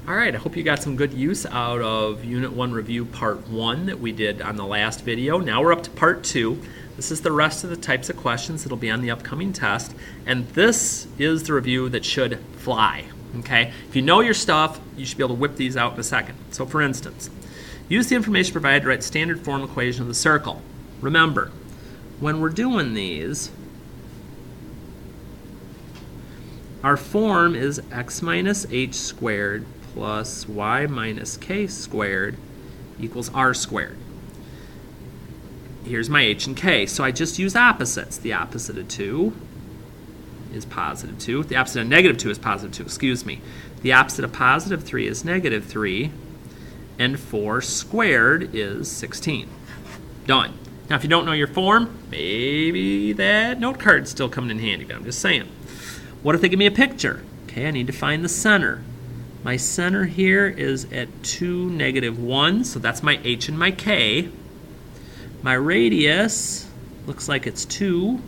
All right, I hope you got some good use out of Unit 1 Review Part 1 that we did on the last video. Now we're up to Part 2. This is the rest of the types of questions that'll be on the upcoming test. And this is the review that should fly, okay? If you know your stuff, you should be able to whip these out in a second. So for instance, use the information provided to write standard form equation of the circle. Remember, when we're doing these, our form is x minus h squared plus y minus k squared equals r squared. Here's my h and k, so I just use opposites. The opposite of 2 is positive 2. The opposite of negative 2 is positive 2, excuse me. The opposite of positive 3 is negative 3. And 4 squared is 16. Done. Now, if you don't know your form, maybe that note card's still coming in handy, but I'm just saying. What if they give me a picture? Okay, I need to find the center. My center here is at 2, negative 1, so that's my h and my k. My radius looks like it's 2,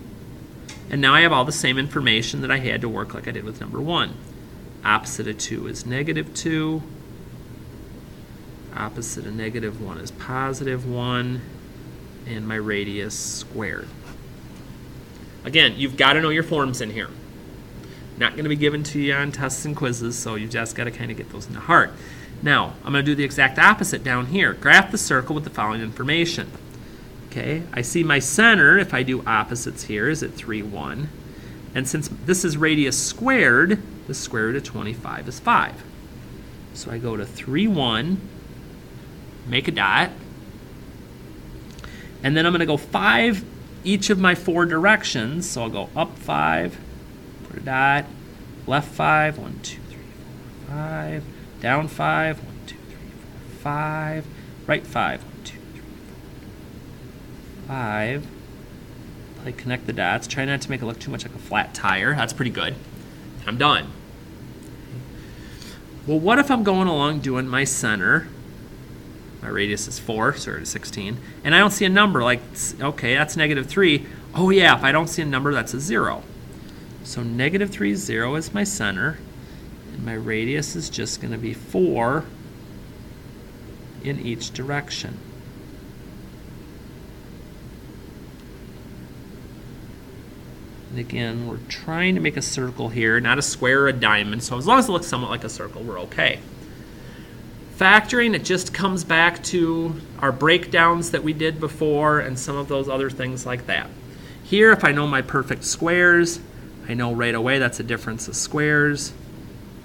and now I have all the same information that I had to work like I did with number 1. Opposite of 2 is negative 2. Opposite of negative 1 is positive 1, and my radius squared. Again, you've got to know your forms in here. Not going to be given to you on tests and quizzes, so you just got to kind of get those into heart. Now, I'm going to do the exact opposite down here. Graph the circle with the following information. Okay, I see my center, if I do opposites here, is at 3, 1. And since this is radius squared, the square root of 25 is 5. So I go to 3, 1, make a dot, and then I'm going to go 5 each of my 4 directions. So I'll go up 5, put a dot, left 5, 1, 2, 3, 4, 5, down 5, 1, 2, 3, 4, 5, right 5, 1, 2, 3, 4, 5. I connect the dots. Try not to make it look too much like a flat tire. That's pretty good. I'm done. Well, what if I'm going along doing my center? My radius is 4, so we're at 16. And I don't see a number like, okay, that's negative 3. Oh yeah, if I don't see a number, that's a 0. So negative 3, 0 is my center. And my radius is just going to be 4 in each direction. And again, we're trying to make a circle here, not a square or a diamond. So as long as it looks somewhat like a circle, we're okay. Factoring, it just comes back to our breakdowns that we did before and some of those other things like that. Here, if I know my perfect squares, I know right away that's a difference of squares.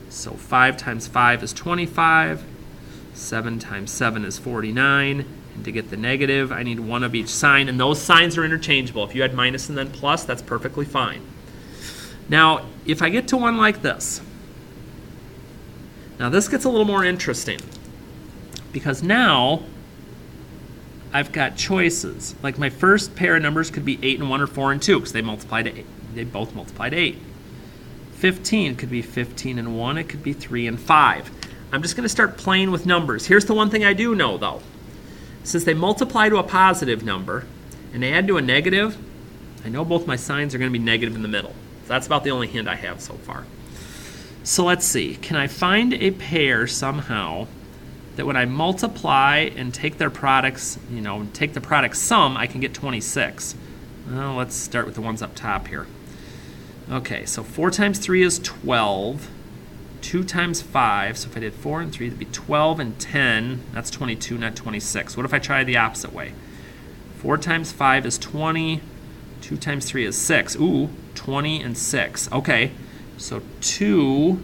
So 5 times 5 is 25. 7 times 7 is 49. And to get the negative, I need one of each sign. And those signs are interchangeable. If you had minus and then plus, that's perfectly fine. Now, if I get to one like this, now this gets a little more interesting. Because now I've got choices. Like my first pair of numbers could be 8 and 1 or 4 and 2 because they multiply to 8. They both multiply to 8. 15 could be 15 and 1. It could be 3 and 5. I'm just going to start playing with numbers. Here's the one thing I do know, though. Since they multiply to a positive number and they add to a negative, I know both my signs are going to be negative in the middle. So that's about the only hint I have so far. So let's see. Can I find a pair somehow that when I multiply and take their products, take the product sum, I can get 26? Well, let's start with the ones up top here. Okay, so 4 times 3 is 12. 2 times 5, so if I did 4 and 3, that'd be 12 and 10. That's 22, not 26. What if I try the opposite way? 4 times 5 is 20. 2 times 3 is 6. Ooh, 20 and 6. Okay, so 2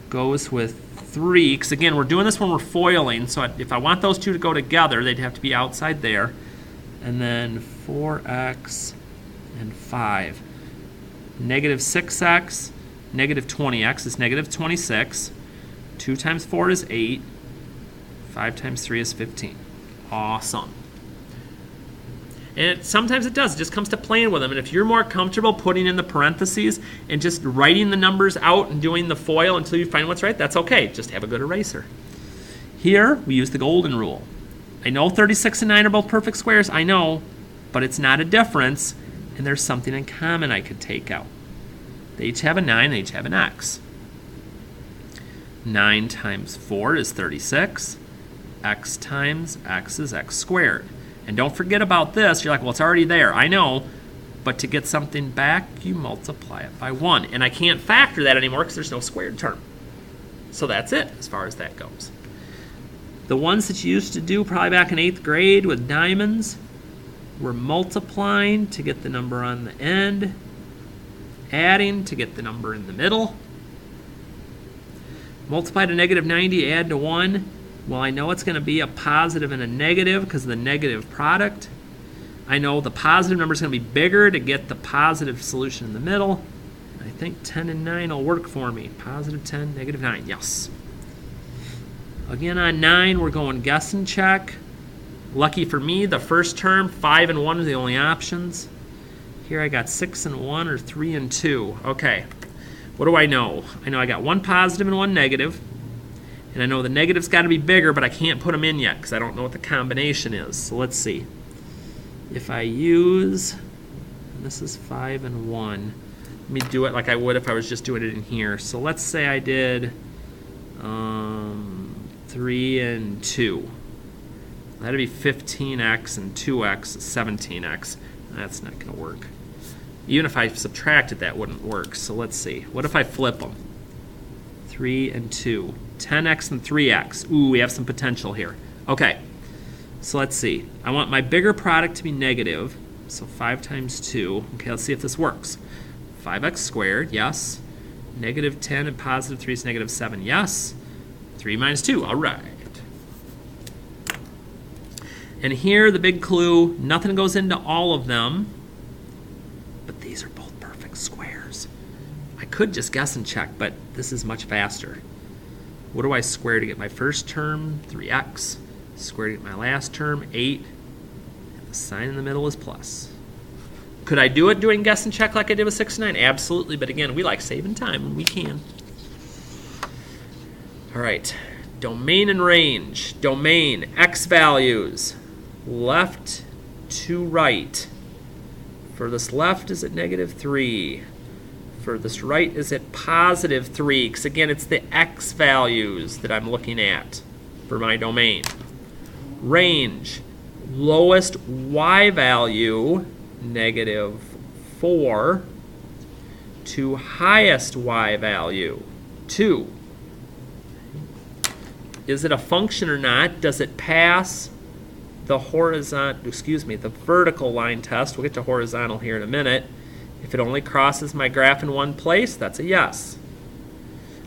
goes with 3, because again, we're doing this when we're foiling, so if I want those two to go together, they'd have to be outside there. And then 4x and 5. Negative 6x. Negative 20x is negative 26. 2 times 4 is 8. 5 times 3 is 15. Awesome. And sometimes it does. It just comes to playing with them. And if you're more comfortable putting in the parentheses and just writing the numbers out and doing the FOIL until you find what's right, that's okay. Just have a good eraser. Here, we use the golden rule. I know 36 and 9 are both perfect squares. I know. But it's not a difference. And there's something in common I could take out. They each have a 9, they each have an x. 9 times 4 is 36. X times x is x squared. And don't forget about this. You're like, well, it's already there. I know. But to get something back, you multiply it by 1. And I can't factor that anymore because there's no squared term. So that's it as far as that goes. The ones that you used to do probably back in 8th grade with diamonds were multiplying to get the number on the end, adding to get the number in the middle. Multiply to negative 90, add to 1. Well, I know it's going to be a positive and a negative because of the negative product. I know the positive number is going to be bigger to get the positive solution in the middle. I think 10 and 9 will work for me. Positive 10, negative 9, yes. Again, on 9, we're going guess and check. Lucky for me, the first term, 5 and 1 are the only options. Here I got 6 and 1 or 3 and 2. Okay, what do I know? I know I got 1 positive and 1 negative. And I know the negative's got to be bigger, but I can't put them in yet because I don't know what the combination is. So let's see. If I use, this is 5 and 1. Let me do it like I would if I was just doing it in here. So let's say I did 3 and 2. That'd be 15x and 2x is 17x. That's not going to work. Even if I subtracted, that wouldn't work. So let's see. What if I flip them? 3 and 2. 10x and 3x. Ooh, we have some potential here. Okay, so let's see. I want my bigger product to be negative. So 5 times 2. Okay, let's see if this works. 5x squared, yes. Negative 10 and positive 3 is negative 7, yes. 3 minus 2, all right. And here, the big clue, nothing goes into all of them, but these are both perfect squares. I could just guess and check, but this is much faster. What do I square to get my first term? 3x. Square to get my last term, 8. And the sign in the middle is plus. Could I do it doing guess and check like I did with 6 and 9? Absolutely, but again, we like saving time when we can. All right, domain and range. Domain, x values, left to right. For this left is at negative 3. For this right is at positive 3, because again, it's the x values that I'm looking at for my domain. Range, lowest y value, negative 4, to highest y value, 2. Is it a function or not? Does it pass the the vertical line test? We'll get to horizontal here in a minute. If it only crosses my graph in one place, that's a yes.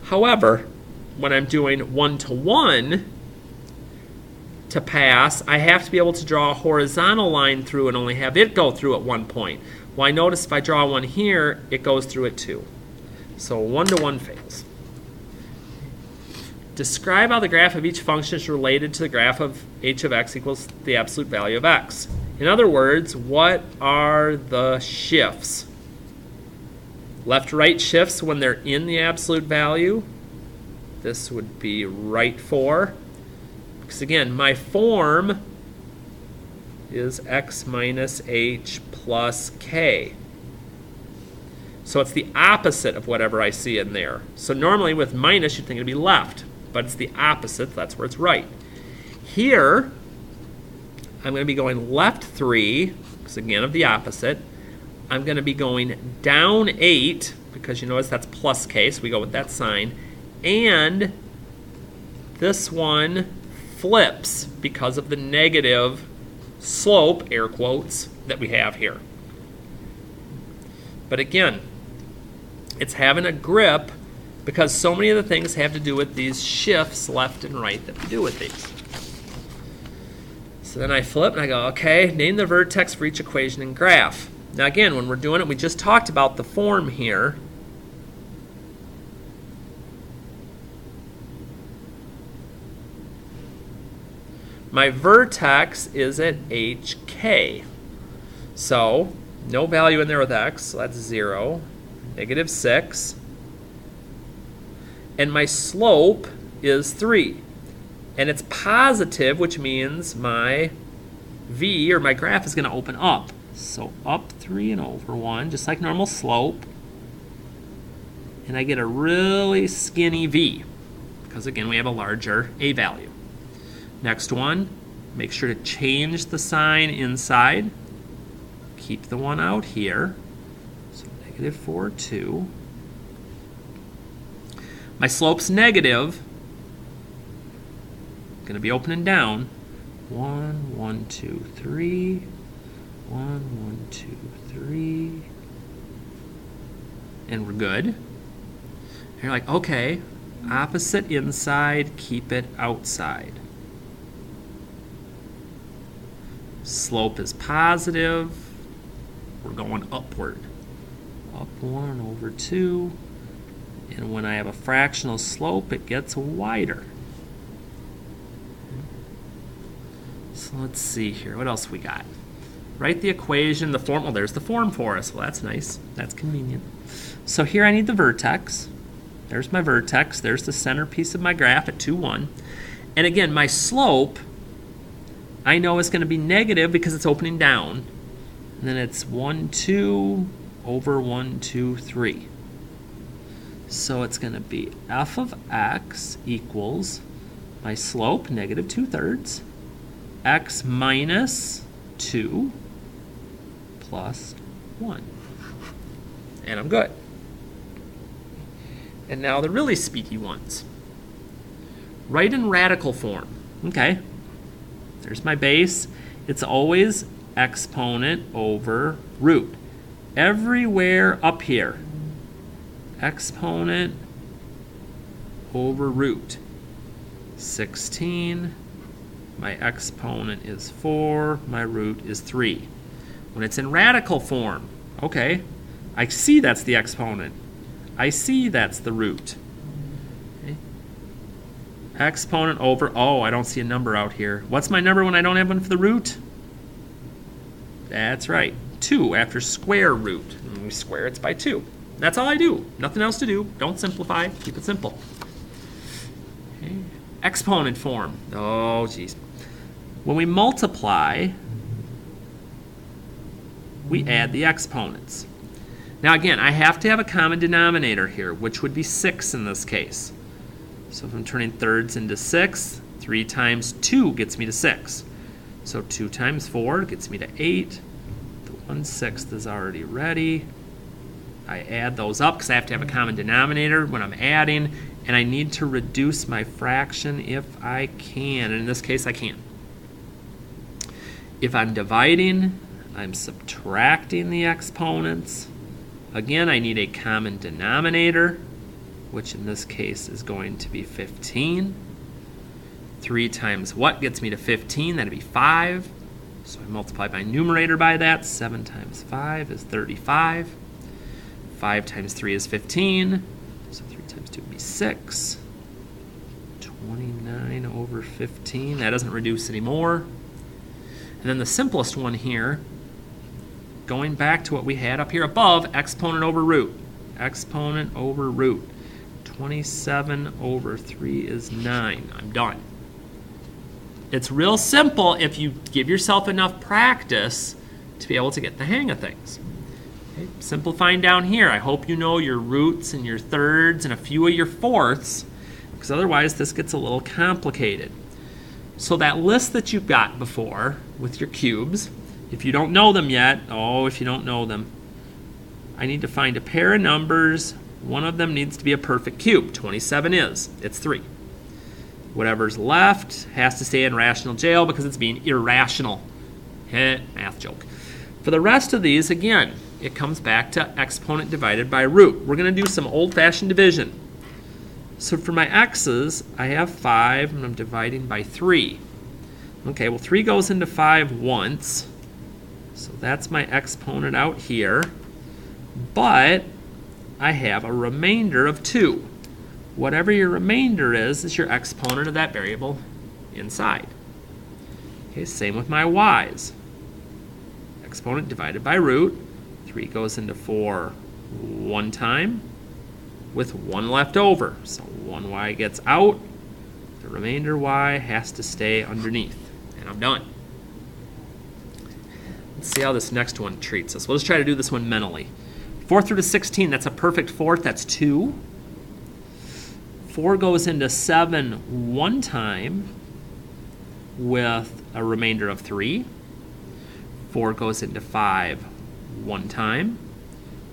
However, when I'm doing one-to-one to pass, I have to be able to draw a horizontal line through and only have it go through at one point. Well, I notice if I draw one here, it goes through it too. So one-to-one fails. Describe how the graph of each function is related to the graph of h of x equals the absolute value of x. In other words, what are the shifts? Left-right shifts when they're in the absolute value. This would be right 4. Because again, my form is x minus h plus k. So it's the opposite of whatever I see in there. So normally with minus, you'd think it'd be left. But it's the opposite. That's where it's right. Here, I'm going to be going left 3, because again of the opposite. I'm going to be going down 8, because you notice that's plus k, so we go with that sign. And this one flips because of the negative slope, air quotes, that we have here. But again, it's having a grip because so many of the things have to do with these shifts left and right that we do with these. So then I flip and I go, okay, name the vertex for each equation and graph. Now again, when we're doing it, we just talked about the form here. My vertex is at hk. So no value in there with x, so that's 0, negative 6. And my slope is 3. And it's positive, which means my v, or my graph, is going to open up. So up 3 and over 1, just like normal slope. And I get a really skinny v, because because again, we have a larger a value. Next one, make sure to change the sign inside. Keep the 1 out here. So negative 4, 2. My slope's negative. Going to be open and down. 1, 1, 2, 3. 1, 1, 2, 3. And we're good. And you're like, okay, opposite inside, keep it outside. Slope is positive. We're going upward. Up 1 over 2. And when I have a fractional slope, it gets wider. So let's see here. What else we got? Write the equation, the form. Well, there's the form for us. Well, that's nice. That's convenient. So here I need the vertex. There's my vertex. There's the centerpiece of my graph at 2, 1. And again, my slope, I know is going to be negative because it's opening down. And then it's 1, 2 over 1, 2, 3. So it's going to be f of x equals my slope, negative 2/3, x minus 2 plus 1. And I'm good. And now the really speedy ones. Write in radical form. Okay. There's my base. It's always exponent over root. Everywhere up here, exponent over root. 16, my exponent is 4, my root is 3. When it's in radical form, okay, I see that's the exponent. I see that's the root. Okay. Exponent over, oh, I don't see a number out here. What's my number when I don't have one for the root? That's right, 2 after square root. And we square it's by 2. That's all I do. Nothing else to do. Don't simplify. Keep it simple. Okay. Exponent form. Oh, geez. When we multiply, we add the exponents. Now again, I have to have a common denominator here, which would be 6 in this case. So if I'm turning thirds into 6, 3 times 2 gets me to 6. So 2 times 4 gets me to 8. The 1/6 is already ready. I add those up because I have to have a common denominator when I'm adding, and I need to reduce my fraction if I can, and in this case I can. If I'm dividing, I'm subtracting the exponents. Again, I need a common denominator, which in this case is going to be 15. 3 times what gets me to 15? That'd be 5. So I multiply my numerator by that. 7 times 5 is 35. 5 times 3 is 15. So 3 times 2 would be 6. 29 over 15. That doesn't reduce anymore. And then the simplest one here, going back to what we had up here above, exponent over root. Exponent over root. 27 over 3 is 9. I'm done. It's real simple if you give yourself enough practice to be able to get the hang of things. Okay. Simplifying down here, I hope you know your roots and your thirds and a few of your fourths, because otherwise this gets a little complicated. So that list that you've got before with your cubes, if you don't know them yet, if you don't know them, I need to find a pair of numbers. One of them needs to be a perfect cube. 27 is. It's 3. Whatever's left has to stay in rational jail because it's being irrational. Math joke. For the rest of these, again, it comes back to exponent divided by root. We're going to do some old-fashioned division. So for my x's, I have 5, and I'm dividing by 3. Okay, well, 3 goes into 5 once. So that's my exponent out here. But I have a remainder of 2. Whatever your remainder is your exponent of that variable inside. Okay, same with my y's. Exponent divided by root. 3 goes into 4 one time with 1 left over. So 1y gets out. The remainder y has to stay underneath. And I'm done. Let's see how this next one treats us. We'll just try to do this one mentally. 4 through to 16, that's a perfect fourth. That's 2. 4 goes into 7 one time with a remainder of 3. 4 goes into 5 one time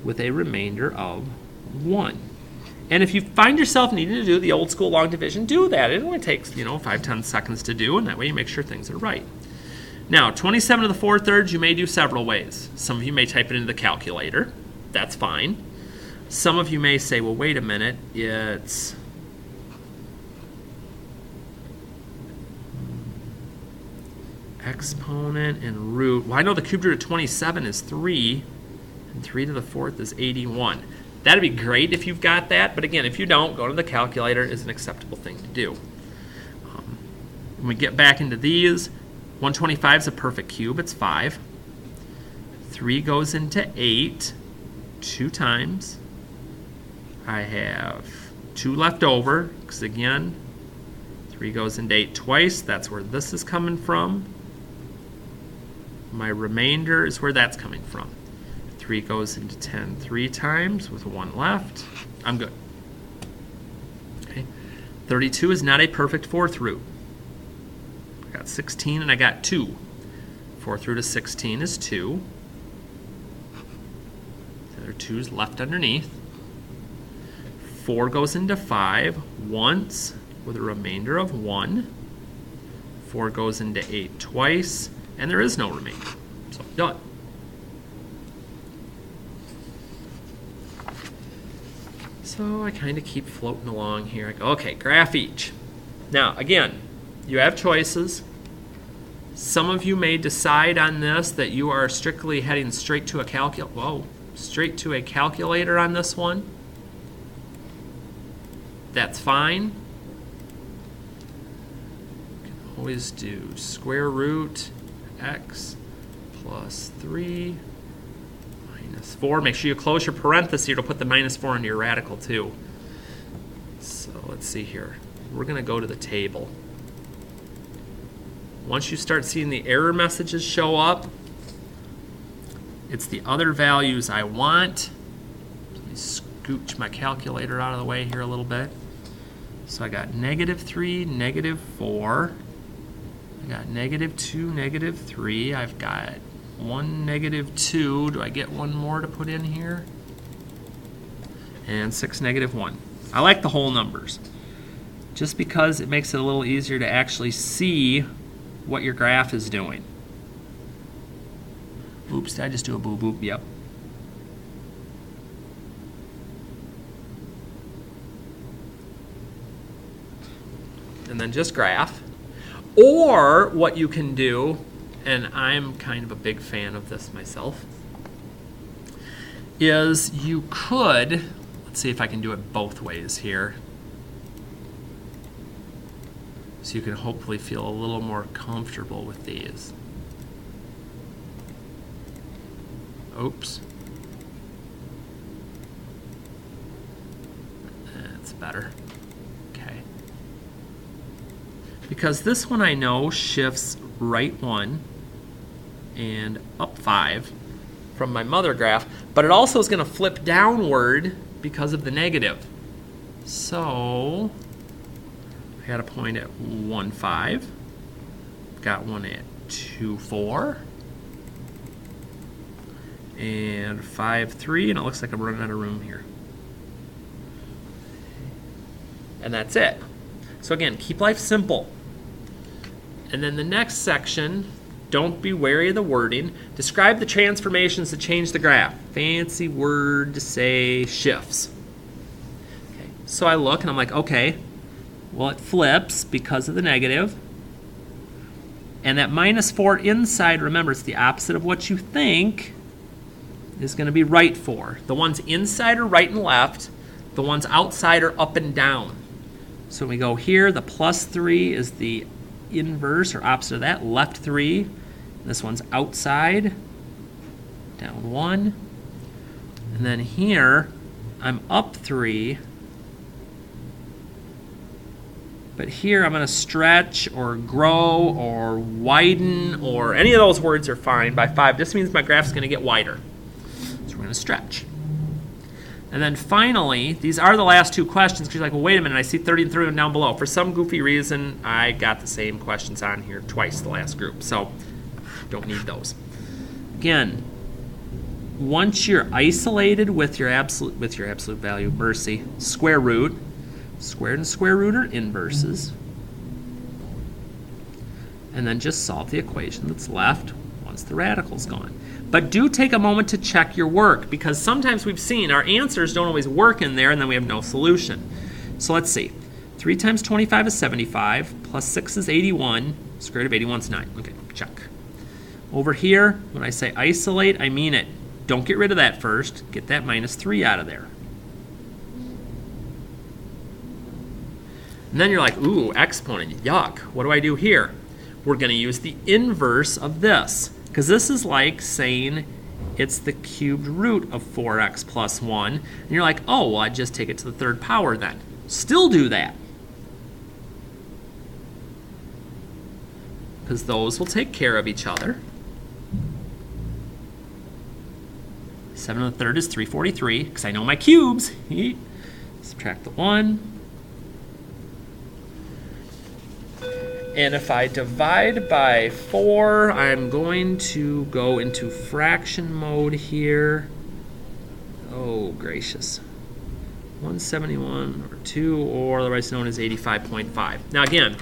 with a remainder of 1. And if you find yourself needing to do the old school long division, do that. It only takes, 5-10 seconds to do, and that way you make sure things are right. Now, 27 to the 4/3 you may do several ways. Some of you may type it into the calculator. That's fine. Some of you may say, well, wait a minute, it's exponent and root. Well, I know the cubed root of 27 is 3, and 3 to the 4th is 81. That'd be great if you've got that, but again, if you don't, go to the calculator is an acceptable thing to do. When we get back into these, 125 is a perfect cube, it's 5. 3 goes into 8 2 times. I have 2 left over, because again, 3 goes into 8 twice, that's where this is coming from. My remainder is where that's coming from. 3 goes into 10 3 times with 1 left. I'm good. Okay. 32 is not a perfect 4th root. I got 16 and I got 2. 4th root of 16 is 2. The other 2's left underneath. 4 goes into 5 once with a remainder of 1. 4 goes into 8 twice, and there is no remainder. So done. So I kind of keep floating along here. I go, okay, graph each. Now, again, you have choices. Some of you may decide on this that you are strictly heading straight to a straight to a calculator on this one. That's fine. You can always do square root x plus 3 minus 4. Make sure you close your parenthesis. It'll put the minus 4 into your radical too. So let's see here. We're going to go to the table. Once you start seeing the error messages show up, it's the other values I want. Let me scooch my calculator out of the way here a little bit. So I got -3, -4. I got -2, -3. I've got 1, -2. Do I get one more to put in here? And 6, -1. I like the whole numbers, just because it makes it a little easier to actually see what your graph is doing. Oops, did I just do a boop boop? Yep. And then just graph. Or what you can do, and I'm kind of a big fan of this myself, is you could, let's see if I can do it both ways here, so you can hopefully feel a little more comfortable with these. Oops. That's better. Okay. Because this one I know shifts right 1 and up 5 from my mother graph, but it also is going to flip downward because of the negative. So I got a point at 1, 5. Got one at 2, 4. And 5, 3, and it looks like I'm running out of room here. And that's it. So again, keep life simple. And then the next section, don't be wary of the wording. Describe the transformations that change the graph. Fancy word to say shifts. Okay. So I look and I'm like, okay, well it flips because of the negative. And that -4 inside, remember, it's the opposite of what you think, is going to be right 4. The ones inside are right and left. The ones outside are up and down. So we go here, the +3 is the inverse or opposite of that, left 3. This one's outside, down 1. And then here, I'm up 3. But here I'm going to stretch or grow or widen, or any of those words are fine by 5. This means my graph's going to get wider. So we're going to stretch. And then finally, these are the last two questions, because you're like, well, wait a minute, I see 30 and 31 down below. For some goofy reason, I got the same questions on here twice, the last group, so don't need those. Again, once you're isolated with your absolute value, mercy, square root, squared and square root are inverses, and then just solve the equation that's left once the radical's gone. But do take a moment to check your work, because sometimes we've seen our answers don't always work in there and then we have no solution. So let's see. 3 times 25 is 75, plus 6 is 81, square root of 81 is 9. Okay, check. Over here, when I say isolate, I mean it. Don't get rid of that first. Get that minus 3 out of there. And then you're like, ooh, exponent, yuck. What do I do here? We're going to use the inverse of this, because this is like saying it's the cubed root of 4x plus 1. And you're like, oh, well, I'd just take it to the third power then. Still do that, because those will take care of each other. 7 to the third is 343, because I know my cubes. Subtract the 1. And if I divide by 4, I'm going to go into fraction mode here. Oh, gracious. 171 or 2, or otherwise known as 85.5. Now again,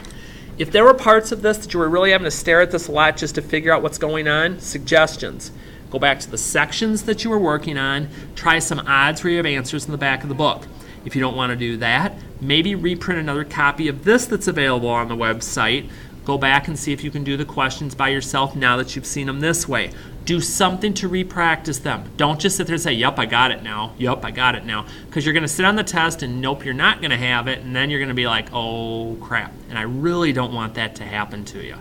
if there were parts of this that you were really having to stare at this a lot just to figure out what's going on, suggestions. Go back to the sections that you were working on. Try some odds where you have answers in the back of the book. If you don't want to do that, maybe reprint another copy of this that's available on the website. Go back and see if you can do the questions by yourself now that you've seen them this way. Do something to re-practice them. Don't just sit there and say, yep, I got it now. Yep, I got it now. Because you're going to sit on the test and nope, you're not going to have it. And then you're going to be like, oh, crap. And I really don't want that to happen to you.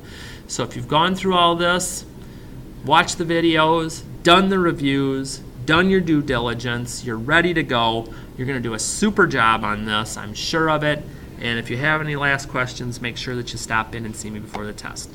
So if you've gone through all this, watch the videos, done the reviews, done your due diligence, you're ready to go. You're going to do a super job on this, I'm sure of it. And if you have any last questions, make sure that you stop in and see me before the test.